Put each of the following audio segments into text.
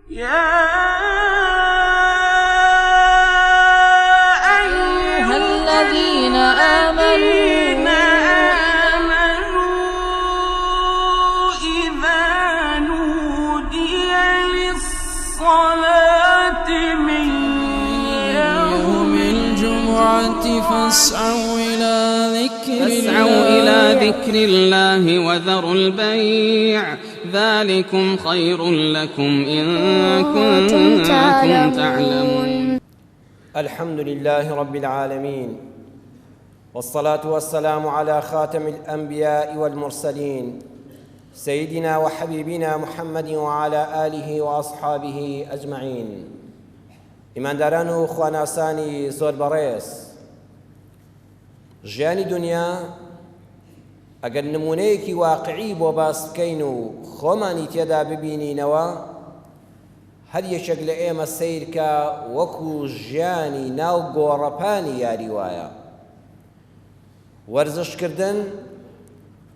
يا أيها الذين آمنوا إذا نودي للصلاة من يوم الجمعة فاسعوا إلى ذكر الله وذروا البيع ذلكم خير لكم إن كنتم تعلمون. الحمد لله رب العالمين، والصلاة والسلام على خاتم الأنبياء والمرسلين سيدنا وحبيبنا محمد وعلى آله وأصحابه أجمعين. إمان داران خواناساني زور بريس ژیانی دنیا ئەگەر نمونەیەکی واقعی بۆ باس بکەین و خۆمانی تێدا ببینینەوە، هەر یەکێک لە ئێمە سەیرکە وەکو ژیانی ناو گۆڕەپانی یاری وایە. وەرزشکردن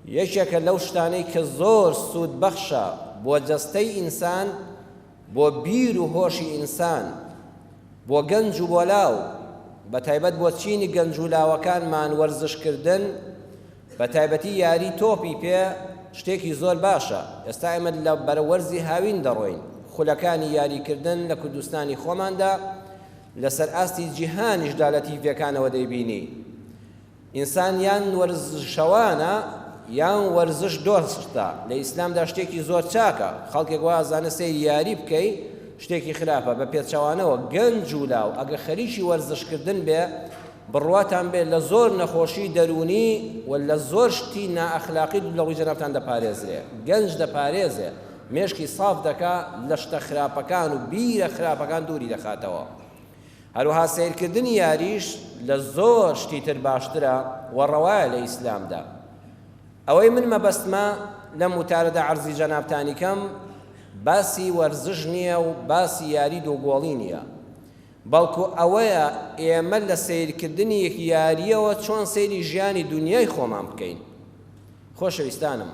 یەکێکە لەو شتانەی کە زۆر سوود بەخشە بۆ جەستەی ئینسان، بۆ بیر و هۆشی ئینسان، بۆ گەنج و بۆ لاو، بەتایبەت بۆ چینی گەنج و لاوەکانمان وەرزشکردن، بەتایبەتی یاری تۆپی پێ شتێکی زۆر باشە. ئێستا ئێمە لە بەرەوەرزی هاوین دەڕۆین. خولەکانی یاریکردن لە کوردستانی خۆماندا لەسەر ئاستی جیهانیشدا لە تیڤەکانەوە دەیبینی. ئینسان یان وەرزشەوانە یان وەرزش دۆستە. لە ئیسلامدا شتێکی زۆر چاکە. خەڵکێک وازانە سەیری یاری بکەی شتێکی خراپە. بە پێچەوانەوە گەنج و لاو ئەگە خەریکی وەرزشکردن بێ، بڕواتان بێت لە زۆر نەخۆشی دەرونی و لە زۆر شتی نائەخلاقی لە ڕووی جەنابتان دەپارێزرێ. گەنج دەپارێزێ، مێشکی ساف دەکا، لە شتە خراپەکان و بیرە خراپەکان دووری دەخاتەوە. هەروەها سیرکردنی یاریش لە زۆر شتی تر باشترە و ڕەوایە لە ئیسلامدا. ئەوەی من مەبەستمە لەم وتارەدا عەرزی جەنابتانی کەم باسی وەرزش نییە و باسی یاری دۆگۆڵی نییە، بەڵکو ئەوەیە ئێمە لە سیرکردنی یەک یاریەوە چۆن سەیری ژیانی دنیای خۆمان بکەین. خۆشەویستانم،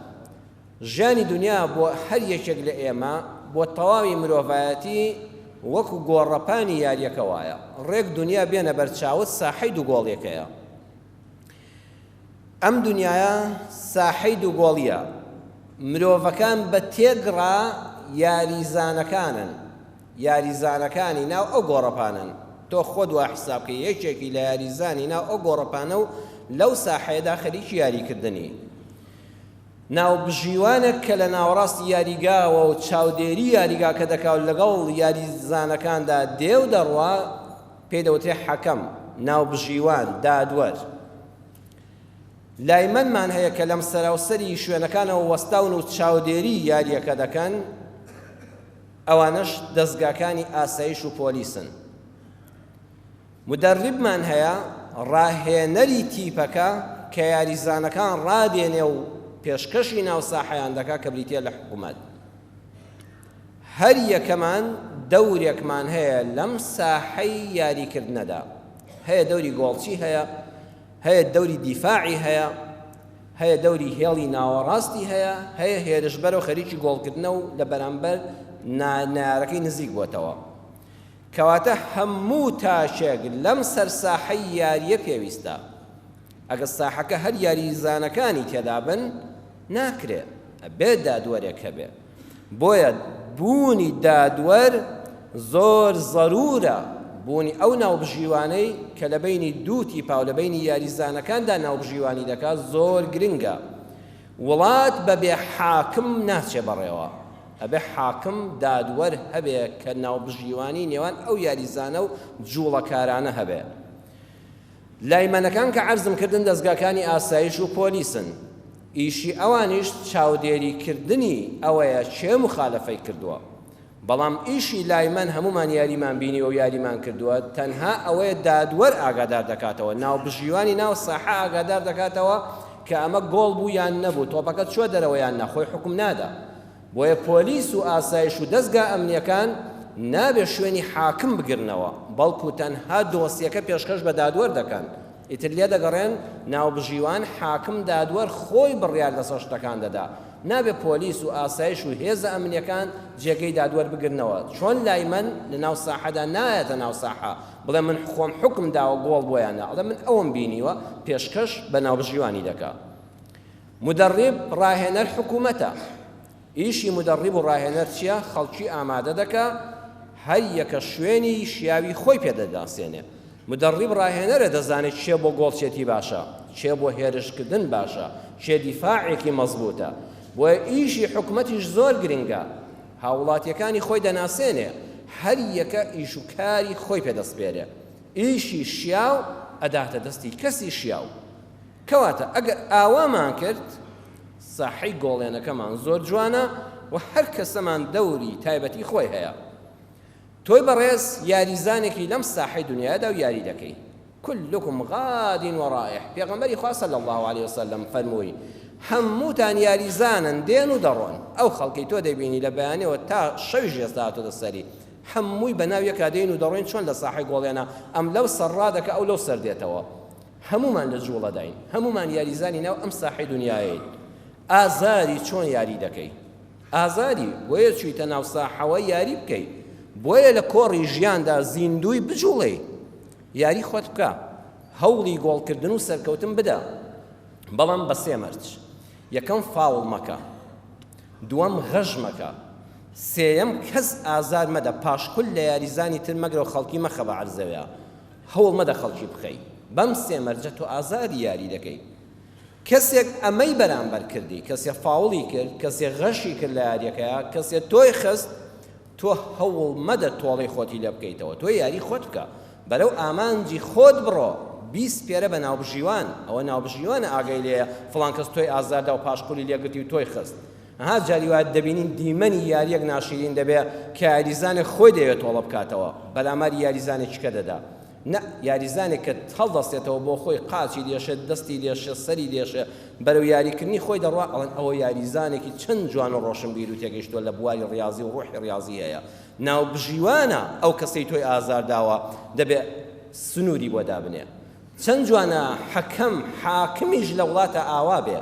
ژیانی دنیا بۆ هەر یەکێک لە ئێمە بۆ تەواوی مرۆڤایەتی وەکو گۆڕەپانی یاریەکە وایە. ڕێک دنیا بێنە بەرچاوت ساحەی دووگۆڵیەکەیە. ئەم دنیاە ساحەی دووگۆڵیە. مرۆڤەکان بە تێگڕا یاریزانەکانن، یاریزانەکانی ناو ئەو گۆڕەپانن. تۆ خۆت وا حسابکە یەکێکی لە یاریزانی ناو ئەو گۆڕەپانە و لەو ساحەیەدا خەریکی یاریکردنی. ناو بژیوانێک کە لە ناوەڕاستی یاریگاوە و چاودێری یاریگا کە دەکاو لەگەڵ یاریزانەکاندا دێو دەڕوا پێی دەوترێ حەکەم، ناو بژیوان، دادوەر. لایمەنمان هەیە کە لەم سەراوسەری شوێنەکانەوە وەستاون و چاودێری یاریەکە دەکەن، ئەوانەش دەستگاکانی ئاسایش و پۆلیسن. مدەرریبمان هەیە ڕاهێنەری تیپەکە کە یاریزانەکان ڕادێنێ و پێشکەشی ناو ساحەیان دەکا کە بریتە لە حکوومەت. هەر یەکەمان دەورێکمان هەیە لەم ساحەی یاریکردنەدا. هەیە دەوری گۆڵچی هەیە، هەیە دەوری دیفاعی هەیە، هەیە دەوری هێڵی ناوەڕاستی هەیە، هەیە هێرشبەر و خەریکی گۆڵکردنە و لە بەرامبەر نارەکەی نزیک بووەتەوە. کەواتە هەموو تاشێک لەم سەر ساحەی یاریە پێویستە. ئەگەر ساحەکە هەر یاریزانەکانی تێدا بن ناکرێ، ئەبێ دادوەرێک هەبێ. بۆیە بوونی دادوەر زۆر ضەرورە. بوونی ئەو ناوبژیوانەی کە لە بینی دوو تیپا و لە بینی یاریزانەکاندا ناوبژیوانی دەکات زۆر گرنگە. وڵات بەبێ حاکم ناچێ بەڕێوە، ئەبێ حاکم دادوەر هەبێ کە ناوبژیوانی نێوان ئەو یاریزانە و جوڵەکارانە هەبێ. لایمەنەکان کە عەرزم کردن دەستگاکانی ئاسایش و پۆلیسن. ئیشی ئەوانیش چاودێریکردنی ئەوەیە چێ مخالەفەی کردووە. بەڵام ئیشی لایمەن هەمومان یاریمان بینی و یاریمان کردووە، تەنها ئەوەیە دادوەر ئاگادار دەکاتەوە، ناوبژیوانی ناو ساحە ئاگادار دەکاتەوە کە ئەمە گۆڵ بوو یان نەبوو، تۆپەکە چوە دەرەوە یان نەخۆی حکم نادا. بۆیە پۆلیس و ئاسایش و دەستگا ئەمنیەکان نابێ شوێنی حاکم بگرنەوە، بەڵکو تەنها دۆسیەکە پێشکەش بە دادوەر دەکەن. ئیتر لێ دەگەڕێن ناوبژیوان حاکم دادوەر خۆی بڕیار لەسەر شتەکان دەدا. نابێ پۆلیس و ئاسایش و هێزە ئەمنیەکان جێگەی دادوەر بگرنەوە چۆن لای من لە ناو ساحەدا نایەتە ناو ساحە بڵێ من خۆم حکم داوە گۆڵ بۆیان ئەڵێ من ئەوم بینیوە پێشکەش بە ناوبژیوانی دەکا مدرب ڕاهێنەر حکوومەتە ئیشی مدرب و ڕاهێنەر چییە خەڵکی ئامادە دەکا هەر یەکە شوێنی شیاوی خۆی پێدەداسێنێ مدرب ڕاهێنەرە دەزانێت چێ بۆ گۆڵچێتی باشە چێ بۆ هێرشکردن باشە چێ دیفاعێکی مەزبوطە بۆیە ئیشی حکومەتیش زۆر گرنگە هاوڵاتیەکانی خۆی دەناسێنێ هەر یەکە ئیش و کاری خۆی پێدەستپێرێ ئیشی شیاو ئەداتە دەستی کەسی شیاو کەواتە ئەگەر ئاوامان کرد ساحەی گۆڵێنەکەمان زۆر جوانە و هەر کەسەمان دەوری تایبەتی خۆی هەیە تۆی بەڕێز یاریزانێکی لەم ساحەی دنیادا و یاری دەکەی كلكم غاد ورائح پێغەمبەری خوا صلی الله عليه وسلم فەرمووی هەمووتان یاریزانن دێن و دەڕۆن ئەو خەڵکی تۆ دەبینی لە بەیانەوە تا شەویش ئێستا هاتووەتە سەری هەمووی بەناو یەکا دێن و دەڕۆین چۆن لە ساحەی گۆڵێنە ئەم لەو سەرڕا دەکە ئەو لەو سەر دێتەوە هەمومان لە جوڵە داین هەمومان یاریزانی ناو ئەم ساحەی دنیایین ئازاری چۆن یاری دەکەی ئازاری بۆیە چوویتە ناو ساحەوە یاری بکەی بۆیە لە کۆڕی ژیاندا زیندوی بجوڵێ یاری خۆت بکە هەوڵی گۆڵکردن و سەرکەوتن بدە بەڵام بە سێ مەرج یەکەم فاوڵ مەکە دووەم غەژ مەکە سێیەم کەس ئازار مەدە پاشکل لە یاریزانی تر مەگرە و خەڵکی مەخە بە عەرزەوێ هەوڵ مەدە خەڵکی بخەی بەم سێ مەرجە تۆ ئازاری یاری دەکەی کەسێک ئەمەی بەرامبەر کردی کەسێک فاوڵی کرد کەسێک غەشی کرد لە یاریەکەیە کەسێک تۆی خست تۆ هەوڵ مەدە تۆڵەی خۆتی لێ بکەیتەوە تۆ یاری خۆت بکە بەرەو ئامانجی خۆت بڕۆ 20 پێرە بە ناوبژیوان ئەوە ناوبژیوانە ئاگەی لێیە فڵان کەس تۆی ئازاردا و پاشقولی لێگرتی و تۆی خست ها جاری وایە دەبینین دیمەنی یاریەک ناشرین دەبێ کە یاریزانێک خۆی دەوێت تۆڵە بکاتەوە بەرامبەری یاریزانێکی کە دەدا نە یاریزانێک کە هەڵدەستێتەوە بۆ خۆی قاچی دێشێت دەستی دێشێ سەری دێشێ بەرەو یاریکردنی خۆی دەڕوا ئەڵێن ئەوە یاریزانێکی چەند جوان و ڕۆشن بیر و تێگەیشتووە لە بواری ڕیاضی و ڕوحی ڕیاضی هەیە ناوبژیوانە ئەو کەسەی تۆی ئازار داوە دەبێ سنووری بۆ دابنێ چەند جوانە حەکەم حاکمیش لە وڵاتە ئاوا بێ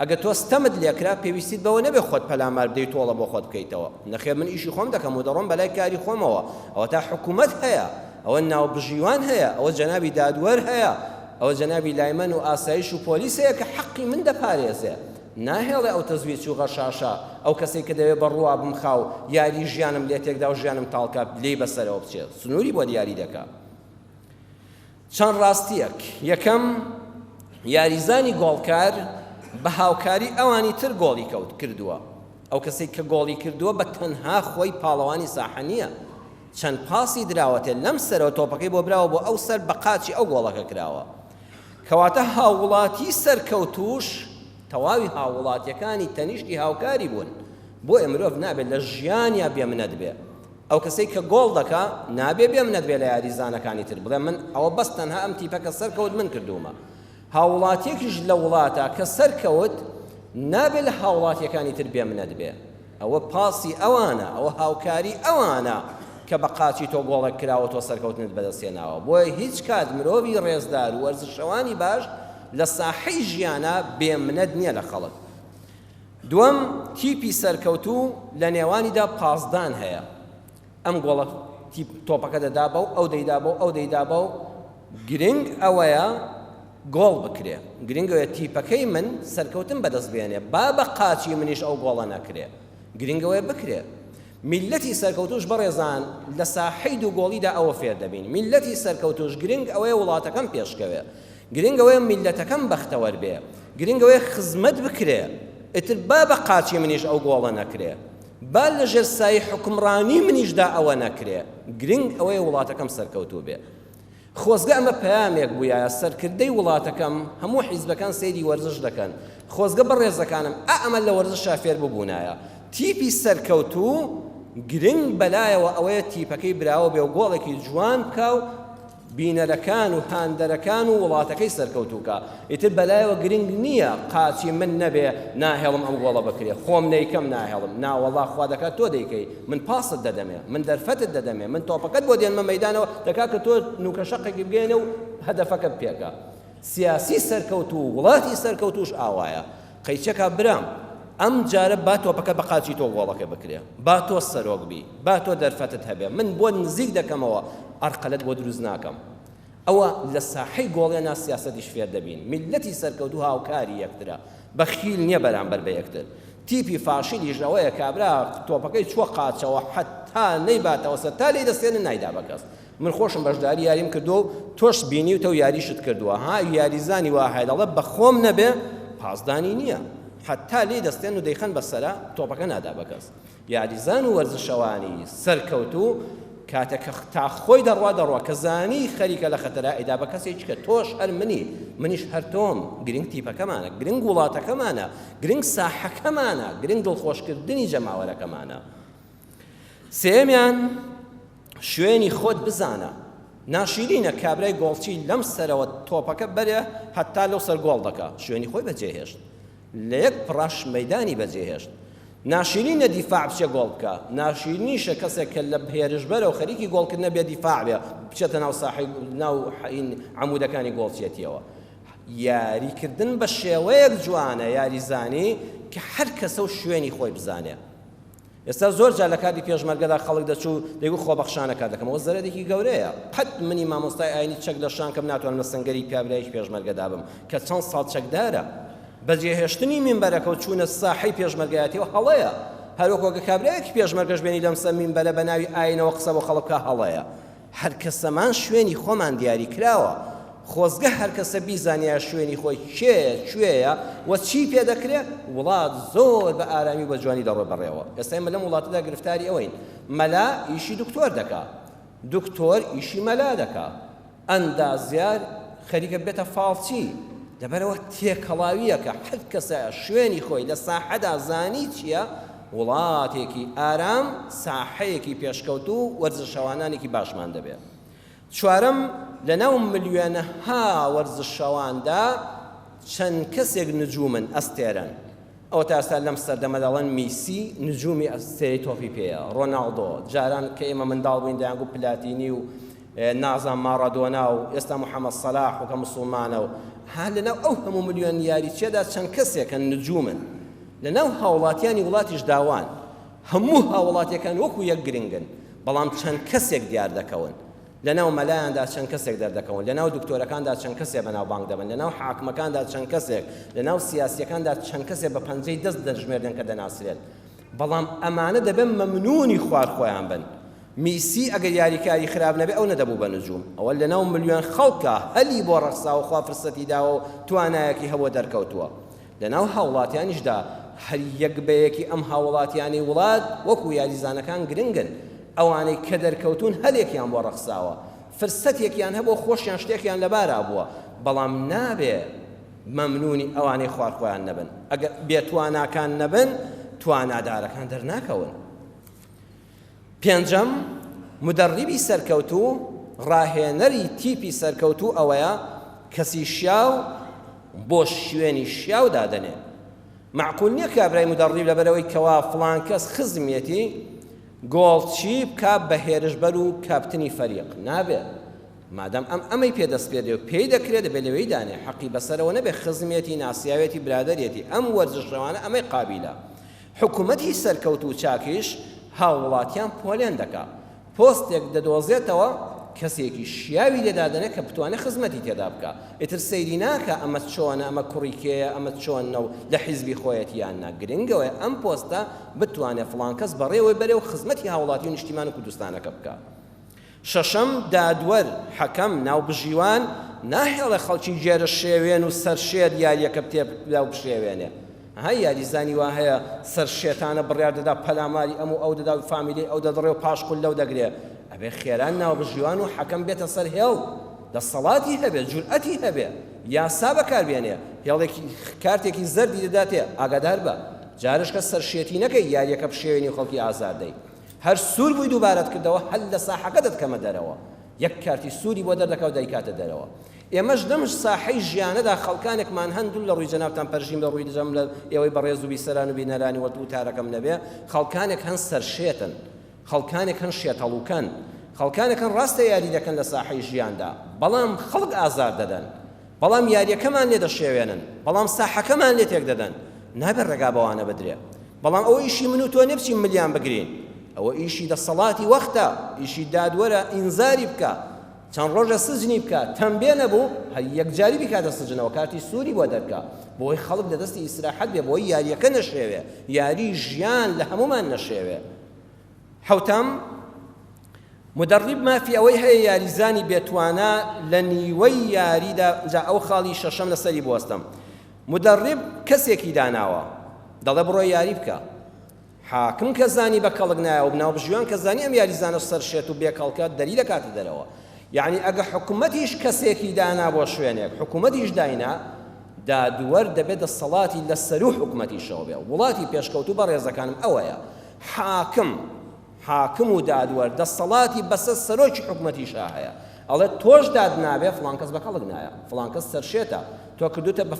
ئەگە تۆ ستەمت لێکرا پێویستیت بەوە نەبێ خۆت پەلامار بدەیت تۆڵە بۆ خۆت بکەیتەوە نەخێر من ئیشی خۆم دەکەم و دەڕۆم بەلای کاری خۆمەوە ئەوە تا حکوومەت هەیە ئەوە ناوبژیوان هەیە ئەوە جەنابی دادوەر هەیە ئەوە جەنابی لایمەن و ئاسایش و پۆلیس هەیە کە حەقی من دەپارێزێ ناهێڵێ ئەو تەزویج و غەشاشە ئەو کەسێک کە دەوێت بەڕوا بمخاو یاری ژیانم لێ تێکدا و ژیانم تاڵکە لێی بەسەرەوە بچێت سنووری بۆ دیاری دەکات چەند ڕاستیەک یەکەم یاریزانی گۆڵکار بە هاوکاری ئەوانی تر گۆڵی کردووە ئەو کەسێک کە گۆڵی کردووە بە تەنها خۆی پاڵەوانی ساحە نییە چەند پاسی دراوەتێ لەم سەرەوە تۆپەکەی بۆ براوە بۆ ئەو سەر بە قاچی ئەو گۆڵەکە کراوە کەواتە هاوڵاتی سەرکەوتوش تەواوی هاوڵاتیەکانی تەنیشتی هاوکاری بوون بۆ مرۆڤ نابێت لە ژیانیا بێمنەت بێ ئەو کەسەی کە گۆڵ دەکا نابێ بێمنەت بێ لە یاریزانەکانی تر بڵێ من ئەوە بەس تەنها ئەم تیپەکە سەرکەوت من کردومە هاوڵاتیەکیش لە وڵاتە کە سەرکەوت نابێت لە هاوڵاتیەکانی تر بێمنەت بێ ئەوە پاسی ئەوانە ئەوە هاوکاری ئەوانە کە بە قاچی تۆ گۆڵێک کراوە تۆ سەرکەوتنت بەدەستێناوە بۆیە هیچ کات مرۆڤی ڕێزدار و وەرزشەوانی باش لە ساحەی ژیانە بێمنەت نییە لە خەڵک دووەم تیپی سەرکەوتوو لە نێوانیدا پاسدان هەیە ئەم گۆڵە تۆپەکە دەدا بەو ئەو دەیدا بەو ئەو دەیدا بەو گرنگ ئەوەیە گۆڵ بکرێ گرنگەوەیە تیپەکەی من سەرکەوتن بەدەست بێنێ با بە قاچی منیش ئەو گۆڵە نەکرێ گرنگەوەیە بکرێ میلەتی سەرکەوتوش بەڕێزان لە ساحەی دوو گۆڵیدا ئەوە فێر دەبین میلەتی سەرکەوتوش گرنگ ئەوەیە وڵاتەکەم پێشکەوێ گرنگەوەیە میلەتەکەم بەختەوەر بێ گرنگەوەیە خزمەت بکرێ ئتر با بە قاچی منیش ئەو گۆڵە نەکرێ با لە ژێر سای حکمڕانی منیشدا ئەوە نەکرێ گرنگ ئەوەیە وڵاتەکەم سەرکەوتوو بێ خۆزگە ئەمە پەیامێک بوویە سەرکردەی وڵاتەکەم هەموو حیزبەکان سەیری وەرزش دەکەن خۆزگە بەڕێزەکانم ئەمە لە وەرزشا فێر ببوونایە تیپی سەرکەوتوو گرنگ بەلایەوە ئەوەیە تیپەکەی براوە بێ و گۆڵێکی جوان بکە و بینەرەکان و هاندەرەکان و وڵاتەکەی سەرکەوتووکە ئیتر بەلایەوە گرنگ نییە قاچی من نەبێ ناهێڵم ئەم گۆڵە بکرێ خۆم نەیکەم ناهێڵم ناوەڵا خوا دەکات تۆ دەیکەی من پاست دەدەمێ من دەرفەتت دەدەمێ من تۆپەکەت بۆ دێنمە مەیدانەوە دەکات کە تۆ نوکە شەقێکی بگەینە و هەدەفەکەت پێکە سیاسی سەرکەوتوو وڵاتی سەرکەوتوش ئاوایە قەیچەکە برام ئەم جارە با تۆپەکە بە قاچی تۆ گۆڵەکە بکرێ، با تۆ سەرۆک بی، با تۆ دەرفەتت هەبێ، من بۆ نزیک دەکەمەوە ئەرقەلەت بۆ دروست ناکەم. ئەوە لە ساحەی گۆڵێنا سیاسەتیش فێر دەبین، میلەتی سەرکەوتوو هاوکاری یەکترە، بەخیل نییە بەرامبەر بە یەکتر. تیپی فاشیلیش ئەوەیە کابرا تۆپەکەی چوە قاچەوە حتا نەیباتەوە سەر تا لێی دەستێنن نایدا بە کەس. من خۆشم بەشداری یاریم کردو و تۆش بینی و تۆ یاریشت کردووە، ها یاریزانی وایە دەڵێ بە خۆم نەبێ پاسدانی نییە، حتا لێی دەستێن و دەیخەن بەسەرا تۆپەکە نادا بە کەس. یاریزان و وەرزشەوانی سەرکەوتوو کاتێکە تا خۆی دەڕوا کە زانی خەریکە لە خەتەرا ئەیدا بە کەسێک کە تۆش هەر منیش هەر تۆم، گرنگ تیپەکەمانە، گرنگ وڵاتەکەمانە، گرنگ ساحەکەمانە، گرنگ دڵخۆشکردنی جەماوەرەکەمانە. سێمیان شوێنی خۆت بزانە. ناشیرینە کابرای گۆڵچی لەم سەرەوە تۆپەکە بەرێ حتا لەو سەر گۆڵ دەکا، شوێنی خۆی بەجێهێشت، لە یەک پڕاش مەیدانی بەجێهێشت. ناشیرینە دیفاع بچێ گۆڵ بکە، ناشیرینیشە کەسێک کە لە هێرشبەرە و خەریکی گۆڵکردنە بێ دیفاع بێ بچێتە ناو ساحەی ناو عەمودەکانی گۆڵچێتیەوە. یاریکردن بە شێوەیەک جوانە، یاریزانی کە هەر کەسە و شوێنی خۆی بزانێ. ئێستا زۆر جار لە کاتی پێشمەرگەدا خەڵک دەچوو دەیگو خۆبەخشانە کار دەکەم، ئەوە زەرەرێکی گەورەیە. قەت منی مامۆستای ئاینی چەک لە شان کەم ناتوانم لە سەنگەری پیاورایەکی پێشمەرگەدا بم کە چەند ساڵ چەکدارە. بەجێهێشتنی مینبەرەکە و چوونە ساحەی پێشمەرگایەتیەوە هەڵەیە، هەروەکو کابرایەکی پێشمەرگەش بێنی لەم سەر مینبەرە بە ناوی ئاینەوە قسە بۆ خەڵک بکە هەڵەیە. هەر کەسەمان شوێنی خۆمان دیاری کراوە، خۆزگە هەر کەسە بیزانیا شوێنی خۆی کوێیە و چی پێ دەکرێت، وڵات زۆر بە ئارامی بە جوانی دەڕۆ بەڕێوە. ئێستا ئێمە لەم وڵاتەدا گرفتاری ئەوەین، مەلا ئیشی دکتۆر دەکا، دکتۆر ئیشی مەلا دەکا، ئەندازیار خەریکە بێتە فاڵچی. لەبەرەوە تێکەڵاویە کە هەر کەسە شوێنی خۆی لە ساحەدا زانی چییە، وڵاتێکی ئارام، ساحەیەکی پێشکەوتوو، وەرزشەوانانێکی باشمان دەبێت. چوارەم لەناو ملیۆنەها وەرزشەواندا چەند کەسێک نجومن ئەستێرن. ئەوە تا ئێستا لەم سەردەمە دەڵێن میسی نجومی ئەستێری تۆپی پێیە، ڕۆناڵدۆ، جاران کە ئێمە منداڵ بووین دەیانگو پلاتینی و نازان مارادۆنا و ئێستا محەممەد سەلاح و کە موسڵمانە و ها لەناو ئەو هەموو ملیۆن یاریچێدا چەند کەسێکن نجومن. لەناو هاوڵاتیانی وڵاتیش داوان هەموو هاوڵاتیەکان وەکو یەک گرنگن، بەڵام چەند کەسێک دیار دەکەون. لەناو مەلایاندا چەند کەسێک دەردەکەون، لەناو دکتۆرەکاندا چەند کەسێک بەناو بانگ دەبن، لەناو حاکمەکاندا چەند کەسێک، لەناو سیاسیەکاندا چەند کەسێک بە پەنجەی دەست دەژمێردن کە دەناسرێت. بەڵام ئەمانە دەبن مەمنونی خوار خۆیان بن. میسی ئەگەر یاریکاری خراپ نەبێ ئەو نەدەبوو بە نجوم. ئەوە لەناو ملیۆن خەڵکە هەلی بۆ ڕەخساوە خوا فرسەتی داوە و توانایەکی هەبووە دەرکەوتووە. لەناو هاوڵاتیانیشدا هەر یەک بەیەکی ئەم هاوڵاتیانی وڵات وەکو یاریزانەکان گرنگن، ئەوانەی کە دەرکەوتون هەلێکیان بۆ ڕەخساوە، فرسەتێکیان هەبوو خۆشیان شتێکیان لەبارا بووە، بەڵام نابێ مەمنونی ئەوانەی خوار خۆیان نەبن. ئەگەر بێتواناکان نەبن توانادارەکان دەرناکەون. پێنجەم مدەڕیبی سەرکەوتوو، ڕاهێنەری تیپی سەرکەوتوو ئەوەیە کەسی شیاو بۆ شوێنی شیاو دادەنێ. معقول نییە کابرای مدەڕیب لەبەرەوەی کەوا فڵان کەس خزمێتی گۆڵچی بکە بە هێرشبەر و کاپتنی فەریق، نابێت. مادام ئەمەی پێدەست پێدێ و پێی دەکرێت دەبێت لەوەی دانێ، حەقی بەسەرەوە نەبێ خزمێتی ناسیاوێتی برادەرێتی. ئەم وەرزشەوانە ئەمەی قابیلە. حکوومەتی سەرکەوتوو چاکیش هاوڵاتیان پۆلێن دەکا، پۆستێک دەدۆزێتەوە کەسێکی شیاوی لێدادەنێ کە بتوانێت خزمەتی تێدا بکە. ئیتر سەیری ناکە ئەمە چۆنە، ئەمە کوڕیکەیە، ئەمە چۆنە و لە حیزبی خۆیەتیان نا. گرنگەوەی ئەم پۆستە بتوانێت فڵان کەس بەڕێوەی بەرێ و خزمەتی هاوڵاتی و نیشتیمان و کوردستانەکە بکە. شەشەم دادوەر حەکەم ناوبژیوان ناهێڵە خەڵکی جێرە شێوێن و سەر شێت یاریەکە بتێ و بشێوێنێ. هەی یاریزانی وا هەیە سەر شێتانە بڕیار دەدا پەلاماری ئەو دەدا و فامیلی ئەو دەدڕێ و پاشقول لەو دەگرێ. ئەبێ خێران ناوبژیوان و حەکەم بێتە سەر هێڵ، دەسەڵاتی هەبێ، جورئەتی هەبێ، یاسا بەکاربێنێ، هێڵێکی کارتێکی زەردی دەداتێ ئاگادار بە. جارش کە سەر شێتی نەکەی یاریەکە بشێوێنی خەڵکی ئازادەی. هەر سوور بووی دووبارەت کردەوە هەل لە ساحەکە دەتکەمە دەرەوە، یەک کارتی سووری بۆ دەردەکە و دایکاتە دەرەوە. ئێمەش دەمش ساحەی ژیانەدا خەڵکانێکمان هەندوو لە ڕووی جەنابتان پەرژیم لە ڕووی دەجەم لە ئێوەی بەڕێز و بیسەران و بینەرانی وەتارەکەم نەبێ، خەڵکانێک هەن سەرشێتن، خەڵکانێک هەن شێتەڵوکەن، خەڵکانێک هەن ڕاستە یاری دەکەن لە ساحەی ژیاندا، بەڵام خەڵک ئازار دەدەن، بەڵام یاریەکەمان لێ دەشێوێنن، بەڵام ساحەکەمان لێ تێک دەدەن. نابێت ڕێگا بەوانە بدرێ بەڵام ئەوە ئیشی من و تۆ نەبچین ملیان بگرین ئەوە ئیشی دەسەڵاتی وەختە ئیشی دادوەرە ئینزاری بکە چەند ڕۆژە سجنی بکە تەمبێ نەبوو یەکجاری بکاتە سجنەوە کاتی سووری بۆ دەرکا بۆی خەڵک لە دەستی ئیسراحەت بێ بۆی یاریەکە نەشێوێ یاری ژیان لە هەمومان نەشێوێ حوتەم مدرب مافی ئەوەی هەیە یاریزانی بێتوانە لە نیوەی یاریدا جا ئەو خاڵی شەشەم لەسەری بوەستم مدرب کەسێکی داناوە دەڵێ بڕۆ یاری بکە حاکم کە زانی بە کەڵک نایە و بناوبژیوان کە زانی ئەم یاریزانە سەرشێت و بێکەڵکە دەری دەکاتە دەرەوە یعنی ئەگە حکوومەتیش کەسێکی دانا بۆ شوێنێک حکوومەتیش داینا دادوەر دەبێت دەسەڵاتی لەسەر و حکوومەتیشەوە بێ وڵاتی پێشکەوتوو بە ڕێزەکانم ئەوەیە حاکم و دادوەر دەسەڵاتی بەسەر سەرۆکی حکوومەتیشا هەیە ئەڵێ تۆش داد نابێ فڵان کەس بە کەڵک نایە فڵان کەس سەرشێتە تۆ کردوتە بە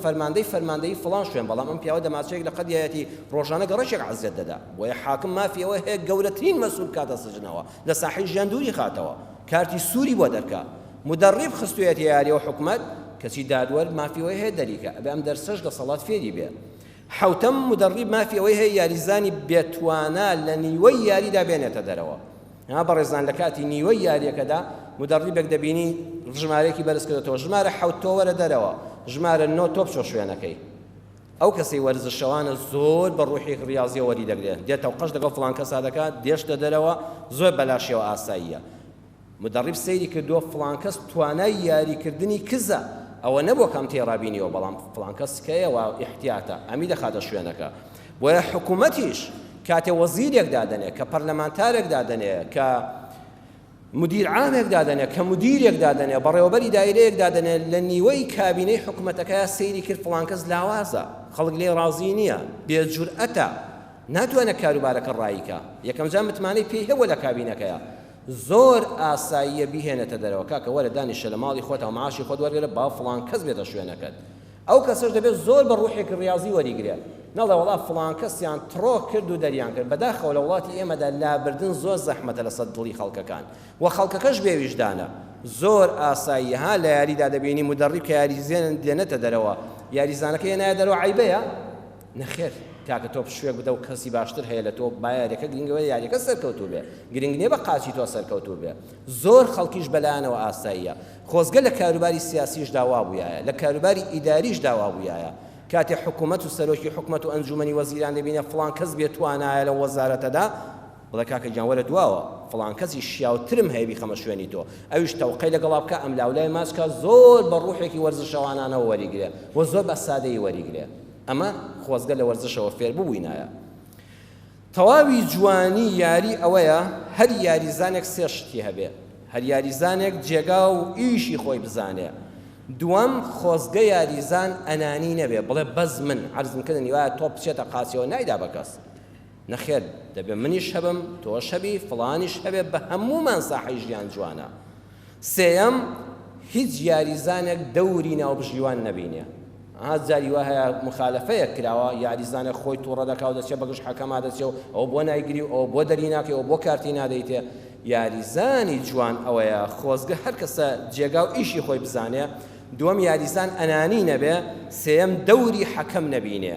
فەرماندەی فڵان شوێن بەڵام ئەم پیاوە دەماچەیەک لە قەدیەتی ڕۆژانە گەڕەشێک عەزیەت دەدا بۆیە حاکم مافیەوە هەیە گەورەترین مەسئول کاتە سجنەوە لە ساحەی ژیان دووری خاتەوە کارتی سووری بۆ دەرکا مدرب خستوویەتی یاریەوە حکوومەت کەچی دادوەر مافیەوەی هەیە دەریکە ئەبێ ئەم دەرسەش دەسەڵات فێری بێ حوتەم مدرب مافیەوەی هەیە یاریزانی بێتوانە لە نیوەی یاریدا بێنێتە دەرەوە بەڕێزان لە کاتی نیوەی یاریەکەدا مدربێک دەبینی ژمارەیەکی بەرز کردێتەوە ژمارە حەوت تۆ وەرە دەرەوە ژمارە نۆ تۆ بچۆ شوێنەکەی ئەو کەسەی وەرزشەوانە زۆر بە ڕوحی ڕیاضیە وەری دەگرێت دێتەوە قەش لەگەڵ فڵان کەسا دەکات دێشتە دەرەوە زۆر بەلاشیەوە ئاساییە مدرب سەیری کردووە فڵان کەس توانای یاریکردنی کزە ئەوە نەبووە کەم تێڕابینیەوە بەڵام فڵان کەس کەیەوە ئیحتیاتە ئەمی دەخاتە شوێنەکە بۆیە حکوومەتیش کاتێ وەزیرێک دادەنێ کە پەرلەمانتارێک دادەنێ کە مدیر عامێک دادەنێ کە مدیرێک دادەنێ بەڕێوەبەری دایرەیەک دادەنێ لە نیوەی کابینەی حکوومەتەکە سەیری کرد فڵان کەس لاوازە خەڵک لێ ڕازی نییە بێجورئەتە ناتوانێت کاروبارەکە ڕاییکە یەکەم جا متمانەی پێی هەبووە لە کابینەکەیە زۆر ئاساییە بیهێنێتە دەرەوە کاکە وەرە دانیشە لە ماڵی خۆتەوە معاشی خۆت وەرگرە با فڵان کەس بێتە شوێنەکەت ئەو کەسەش دەبێت زۆر بە ڕوحێکی ڕیاضی وەریگرێت نەڵێ وەڵا فڵان کەسیان تڕۆ کرد و دەریان کرد بەداخەوە لە وڵاتی ئێمەدا لابردن زۆر زەحمەتە لەسەر دڵی خەڵکەکان و خەڵکەکەش بێویژدانە زۆر ئاساییە ها لە یاریدا دەبینی مدرب کە یاریزێن دێنێتە دەرەوە یاریزانەکە هێنایە دەرەوە عیبەیە نەخێر کاکە تۆ شوێک بدە و کەسی باشتر هەیە لە تۆ با یاریەکە گرنگەوە یاریەکە سەرکەوتوو بێ گرنگ نییە بە قاچی تۆ سەرکەوتوو بێ زۆر خەڵکیش بەلایەنەوە ئاساییە خۆزگە لە کاروباری سیاسیش داوا بوویایە لە کاروباری ئیداریش داوا بوویایە کاتێ حکوومەت و سەرۆکی حکوومەت و ئەنجومەنی وەزیران دەبینە فڵان کەس بێتوانایە لە وەزارەتەدا بڵێ کاکە گیان وەرە دواوە فڵان کەسی شیاوترم هەیە بیخەمە شوێنی تۆ ئەویش تەوقەی لەگەڵا بکە ئەم لاولای ماچکە زۆر بە ڕوحێکی وەرزشەوانانەوە وەریگرێ و زۆر بە سادەی وەریگرێ ئەمە خۆزگە لە وەرزشەوە فێر ببووینایە تەواوی جوانی یاری ئەوەیە هەر یاریزانێک سێ شتی هەبێ هەر یاریزانێک جێگا و ئیشی خۆی بزانێ دووەم خۆزگە یاریزان ئەنانی نەبێ بڵێ بەز من عەرزمکردنی وایە تۆ بچێتە قاچیەوە نایدا بە کەس نەخێر دەبێ منیش هەبم تۆش هەبی فڵانیش هەبێ بە هەمومان ساحەی ژیان جوانە سێەم هیچ یاریزانێک دەوری ناوبژیوان نەبینێ جاری وا هەیە مخالەفەیەک کراوە یاریزانێک خۆی تووڕە دەکا و دەچێت بەگشت حەکەما دەچێت و ئەو بۆ نایگری و ئەو بۆ دەری ناکەی و بۆ کارتی نادەیتێ یاریزانی جوان ئەوەیە خۆزگە هەر کەسە جێگا و ئیشی خۆی بزانێ دووەم یاریزان ئەنانی نەبێ سێەم دەوری حەکەم نەبینێ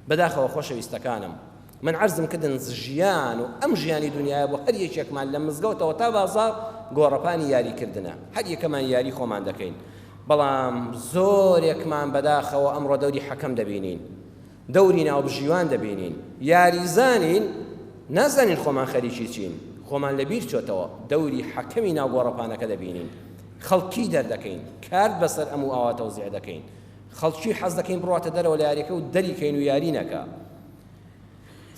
بەداخەوە خۆشەویستەکانم من عەرزم کردن ژیان و ئەم ژیانی دنیاە بۆ هەر یەکێکمان لە مزگەوتەوە تا بازار گۆڕەپانی یاریکردنە هەر یەکەمان یاری خۆمان دەکەین بەڵام زۆرێکمان بەداخەوە ئەمڕۆ دەوری حەکەم دەبینین دەوری ناوبژیوان دەبینین یاریزانین نازانین خۆمان خەریکی چین خۆمان لەبیر چۆتەوە دەوری حەکەمی ناو گۆڕەپانەکە دەبینین خەڵکی دەردەکەین کارت بەسەر ئەم و ئاوا تەوزیع دەکەین خەڵکی حەز دەکەین بڕاتە دەرەوە لە یاریەکە و دەریکەین و یاری نەکە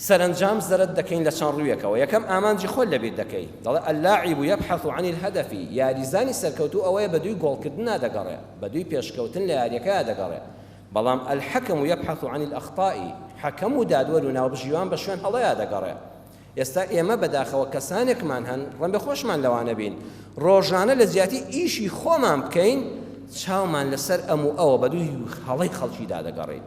سەرنجام زەرت دەکەین لە چەند ڕوویەکەوە یەکەم ئامانجی خۆت لەبیر دەکەی دەڵێ اللاعب یبحث عن الهدف یاریزانی سەرکەوتوو ئەوەیە بەدوی گۆڵکردن دەگەڕێ بەدوی پێشکەوتن لە یاریەکە دەگەڕێ بەڵام الحەکەم یبحث عن الأخطاء حەکەم و دادوەر و ناوبژیوان بە شوێن هەڵەیە دەگەڕێ ئێستا ئێمە بەداخەوە کەسانێکمان هەن ڕەنبێ خۆشمان لەوانە بین ڕۆژانە لە زیاتی ئیشی خۆمان بکەین چاومان لەسەر ئەم و ئەوە بەدوی هەڵەی خەڵکیدا دەگەڕین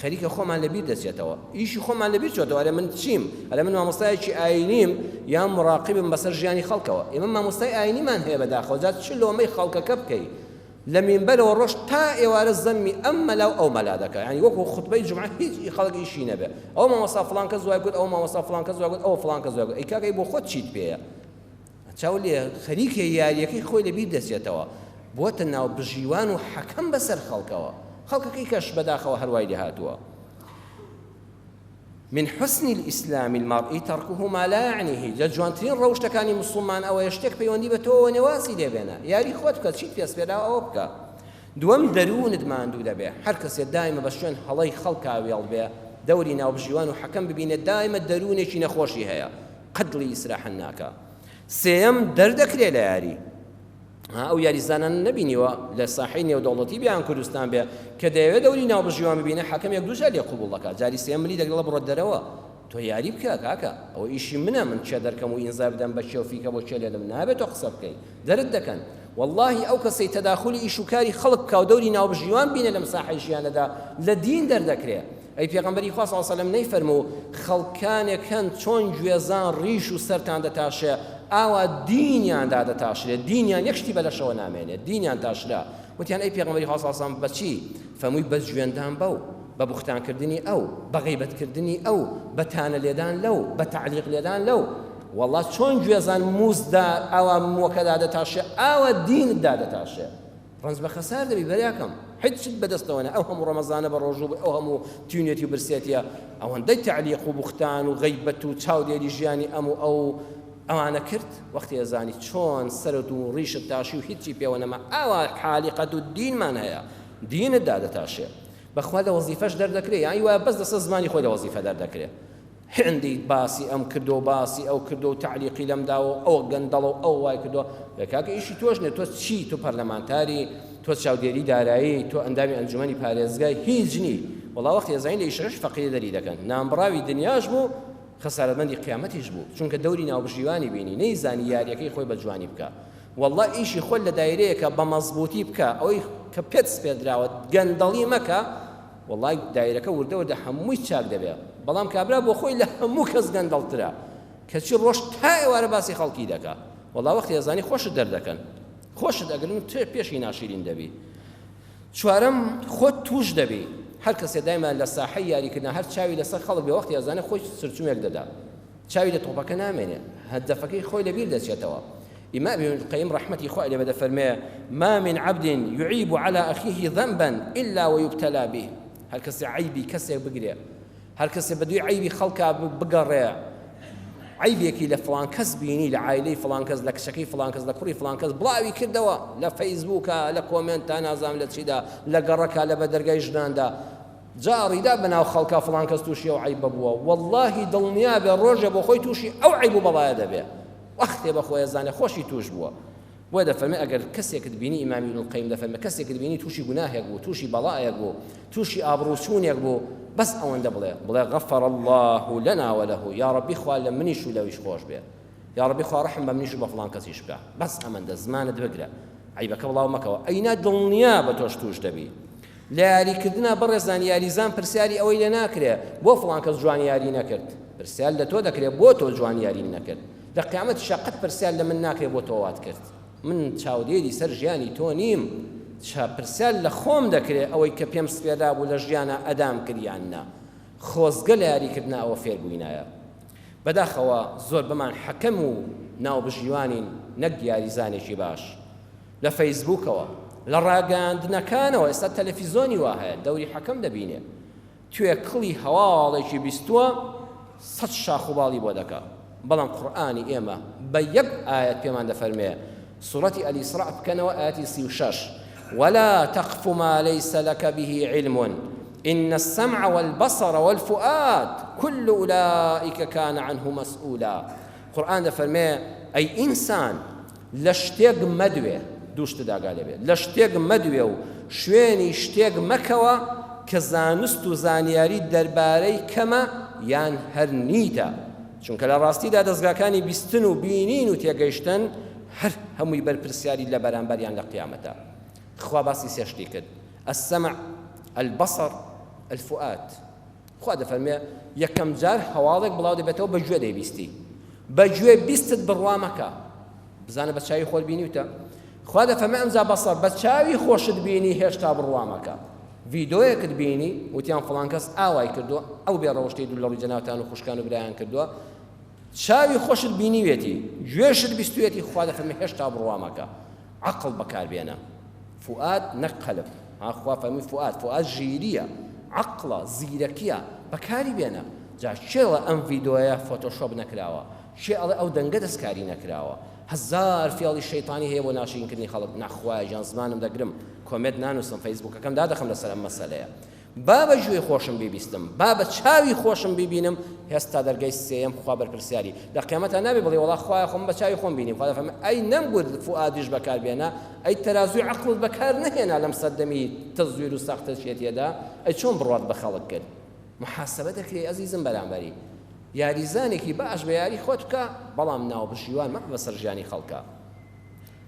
خەریکە خۆمان لەبیر دەچێتەوە ئیشی خۆمان لەبیر چۆتەوە ئەرێ من چیم ئەرێ من مامۆستایەکی ئاینیم یان مراقبم بەسەر ژیانی خەڵکەوە ئێمە مامۆستای ئاینیمان هەیە بەداخەوە جات چ لۆمەی خەڵکەکە بکەی لە مینبەرەوە ڕۆژ تا ئێوارە زەممی ئەم مەلاو ئەو مەلا دەکات یعنی وەکو خوتبەی جومعە هیچ خەڵک ئیشی نەبێ ئەو مامۆستا فڵان کەس وای گوت ئەو مامۆستا فڵان کەس وای گوت ئەو فڵان کەس وای گوت ئەی کاکەی بۆ خۆت چیت پێیە چاو لێ خەریکە یاریەکەی خۆی لەبیر دەچێتەوە بۆتە ناو بژیوان و حەکەم بەسەر خەڵکەوە خەڵکەکەی کەش بەداخەوە هەروای لێ هاتووە من حسن الإسلام المرء تركه ما لا يعنيه جا جوانترین ڕەوشتەکانی مسلمان ئەوەیە شتێک پەیوەندی بە تۆ نێواسی لێبێنە یاری خۆت بکە چیت پێس پێدا ئەوە بکە دووەم دەروونت ماندوو دەبێ هەر کەسێ دایمە بە شوێن هەڵەی خەڵکا وێڵ بێ دەوری ناو بژیوان و حەکەم ببینێت دایمە دەروونێکی نەخۆشی هەیە قەدڵی ئیسراحە ناکە سێم دەردەکرێ لە یاری ئەو یاریزانان نبینیوە لە ساحەی نێودەوڵەتی بیان کوردستان بێ کە دەیەوێت دەوری ناو بژیوان ببینە حەکەم یەک دوو جار لێ قبوڵ دەکات جاری سێم ملی دەگەڵە بڕۆت دەرەوە تۆ یاری بکە کاکە ئەوە ئیشی منە من چێ دەرکەم و ئینزا بدەم بە چێ و فیکە بۆ چێ لێدەم نابێت تۆ قسە بکەی دەرت دەکەن والله ئەو کەسەی تەداخلی ئیش و کاری خەڵک بکە و دەوری ناو بژیوان بینە لەم ساحەی ژیانەدا لە دین دەردەکرێ ئەی پێغەمبەری خوا صلی الله علیه و سلم نەیفەرموو خەڵکانێک هەن چۆن گوێزان ڕیش و سەرتان دەتاشێ ئاوا دینیاندا دەتاشرێت دینیان یەک شتی بەلەشەوە نامێنێت دینیان تاشرا وتیان ئەی پێغەمبەری خوا صلی الله علیه و سلم بەچی فەرمووی بە جوێندان بەو بە بوختانکردنی ئەو بە غیبەتکردنی ئەو بە تانە لێدان لەو بە تەعلیق لێدان لەو والله چۆن گوێزان موزدا ئاوا مۆکەدا دەتاشێ ئاوا دینتدا دەتاشێ ڕەنج بە خەسار دەبی بەریاکەم هیچ بەدەستەوەنە ئەو هەموو ڕەمەزانە بە ڕۆژوو ئەو هەموو تیونێتی و برسێتیە ئەوەندەی تەعلیق و بوختان و غیبەت و چاودێری ژیانی ئەو ئەوانە کرد وەختی ئەزانی چۆن سەرت و ڕیشت تاشی و هیچی پێوە نەما ئاوا حالیقەت و دینمان هەیە دینتدا دەتاشێ بەخوا لە وەزیفەش دەردەکرێ یانی وایە بەس دەسە زمانی خۆی لە وەزیفە دەردەکرێ هێندی باسی ئەم کردو باسی ئەو کردو و تعلیقی لەمداوە ئەوە گەندەڵ و ئەو وای کردووە کاکە ئیشی تۆش نێ تۆ چی تۆ پەرلەمانتاری تۆ چاودێری دارایی تۆ ئەندامی ئەنجومەنی پارێزگای هیچ نی وەڵا وەختی ئەزانین لە ئیشەکەش فەقیر دەری دەکەن نامبڕاوی دنیاش بوو خەسارەتمەندی قیامەتیش بوو چونکە دەوری ناوبژیوانی بینی نەیزانی یاریەکەی خۆی بە جوانی بکە والله ئیشی خۆل لە دایرەیەکە بە مەزبوطی بکە ئەوەی کە پێت سپێدراوە گەندەڵی مەکە والله دایرەکە وردە وردە هەمووی چاک دەبێت بەڵام کابرا بۆ خۆی لە هەموو کەس گەندەڵترە کەچی ڕۆژ تا ئێوارە باسی خەڵکی دەکا والله وەختی ئەزانی خۆشت دەردەکەن خۆشت ئەگەرن تێ پێشی ناشرین دەبی چوارەم خۆت توش دەبی هەر کەسێ دایما لە ساحەی یاریکردن هەر چاوی لەسەر خەڵک بێ وەختی ئەزانێ خۆی سرچومێک دەدا چاوی لە تۆپەکە نامێنێ هەدەفەکەی خۆی لەبیر دەچێتەوە إمام ابن القيم رحمته خواه لبدا فرميه ما من عبد يعيب على أخيه ذنبا إلا ويبتلى به هل كسي عيبي كسي بقري هل كسي بدوي عيبي خلقا بقري عيبي كي لفلان كس بيني لعائلي فلان كس لك شكي فلان كس لكوري فلان كس بلاوي كردوا لفيسبوك لكومنت أنا زام لتشيدا لقركا لبدرقاي جنان دا جاري دا بناو خلقا فلان كس توشي أو عيب بوا والله دڵنیا بێ ڕۆژە بۆ خۆی تووشی ئەو عیب و بەڵایە دەبێ وەختێ بەخۆی زانێ خۆشی توش بووە بۆ دەفەرمێ ئەگەر کەسێکت بینی ئیمامی ابن القیم دەفەرمێ کەسێکت بینی تووشی گوناهێک بوو تووشی بەڵایەک بوو تووشی ئابڕوچوونێک بوو بەس ئەوەندە بڵێ غەفەر الله لنا وله یا ڕەبی خوا لە منیش و لەویش خۆش بێ یا ڕەبی خوا ڕەحم بە منیش و بە فڵان کەسیش بکە بەس ئەمەندە زمانت بگرە عیبەکە بڵاو مەکەوە ئەینا دڵنیا بە تۆش توش دەبی لە یاریکردنا بەڕێزان یاریزان پرسیاری ئەوەی لێ ناکرێ بۆ فڵان کەس جوان یاری نەکرد پرسیار لە تۆ دەکرێت بۆ تۆ جوان یاری نەکرد لە قیامەت شەقەت پرسیار لە من ناکرێت بۆ تۆ وات کرد من چاودێری سەر ژیانی تۆ نیم پرسیار لە خۆم دەکرێت ئەوەی کە پێم سپێدا بوو لە ژیانە ئەدام کردیاننا خۆزگە لە یاریکردنا ئەوە فێر بووینایە بەداخەوە زۆر بمان حەکەم و ناوبژیوانین نەک یاریزانێکی باش لە فەیسبووکەوە لە ڕاگەاندنەکانەوە ئێستا تەلەڤیزۆنی وا هەیە دەوری حەکەم دەبینێ توێ کڵی هەواڵێکی بیستووە سەد شاخ و باڵی بۆ دەکا بەڵام قورئانی ئێمە بە یەک ئایەت پێمان دەفەرمێ سوورەتی ئەلیسراء بکەنەوە ئایەتی 36 ولا تقف ما ليس لك به علم إن السمع والبصر والفؤاد كل أولئك كان عنه مسؤولا قرآن دەفەرمێ ئەی ئینسان لە شتێک مەدوێ دووشت داگالێ بێت لە شتێک مەدوێ و شوێنی شتێک مەکەوە کە زانست و زانیاری دەربارەی کەمە یان هەر نیتە چونکە لە ڕاستیدا دەستگاکانی بیستن و بینین و تێگەیشتن هەر هەمووی بەرپرسیاری لە بەرامبەریان لە قیامەتە خوا باسی سێ شتی کرد السمع البصر الفؤاد خوا دەفەرمێ یەکەم جار هەواڵێک بڵاو دەبێتەوە بەگوێ دەیبیستی بەگوێ بیستت بڕوا مەکە بزانە بە چاوی خۆت بینیوتە خوا دەفەرمێ ئەمجا بەسەر بە چاوی خۆشت بینی هێشتا بڕوامەکە ڤیدۆیەکت بینی وتیان فڵان کەس ئاوای کردووە ئەو بێڕەوشتەی دوو لە ڕووی جەناوتان و خوشکان و برایان کردووە چاوی خۆشت بینیوێتی گوێشت بیستوێتی خوا دەفەرمێ هێشتا بڕوامەکە عەقڵ بەکاربێنە فوئاد نەک قەلب خوا فەرمووی فوئاد ژیریە عەقڵە زیرەکیە بەکاری بێنە جا چێڵە ئەم ڤیدۆیە فۆتۆشۆپ نەکراوە چێ ئەڵێ ئەو دەنگە دەستکاری نەکراوە هەزار فێڵی شەیطانی هەیە بۆ ناشرینکردنی خەڵک نەخوایە ژیان زمانم دەگرم کۆمێت نانووسم فەیسبووکەکەم دادەخەم لەسەر ئەم مەسەلەیە با بە ژوێی خۆشم بیبیستم با بە چاوی خۆشم ببینم هێستا دەرگای سێیەم خوا بەرپرسیاری لە قیامەتە نابێ بڵێ وەڵا خوایە خۆم بە چاوی خۆم بینیم خوا دەفەرمێ ئەی نەمگوت فوئادیش بەکاربێنە ئەی تەرازوی عەقڵت بەکار نهێنا لەم سەردەمی تەزویر و سەختەشێتیەدا ئەی چۆن بڕوات بە خەڵک کرد محاسبە دەکرێ ئەزیزم بەرامبەری یاریزانێکی باش بە یاری خۆت بکە بەڵام ناو بژیوان مەکە بەسەر ژیانی خەڵکە